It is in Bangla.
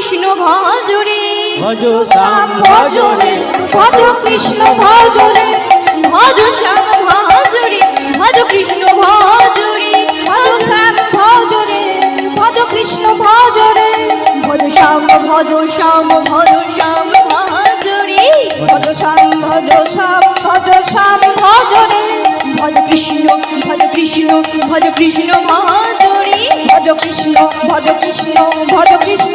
কৃষ্ণ ভজরে ভজ শ্যাম ভজরে ভজ কৃষ্ণ ভজরে ভজ শ্যাম ভজরে ভজ কৃষ্ণ ভজরে ভজ শ্যাম ভজরে ভজ কৃষ্ণ ভজরে ভজ শ্যাম ভজ শ্যাম ভজ শ্যাম ভজরে ভজ শ্যাম ভজ শ্যাম ভজ শ্যাম ভজরে ভজ কৃষ্ণ ভজ কৃষ্ণ ভজ কৃষ্ণ ভজরে ভজ কৃষ্ণ ভজ কৃষ্ণ ভজ কৃষ্ণ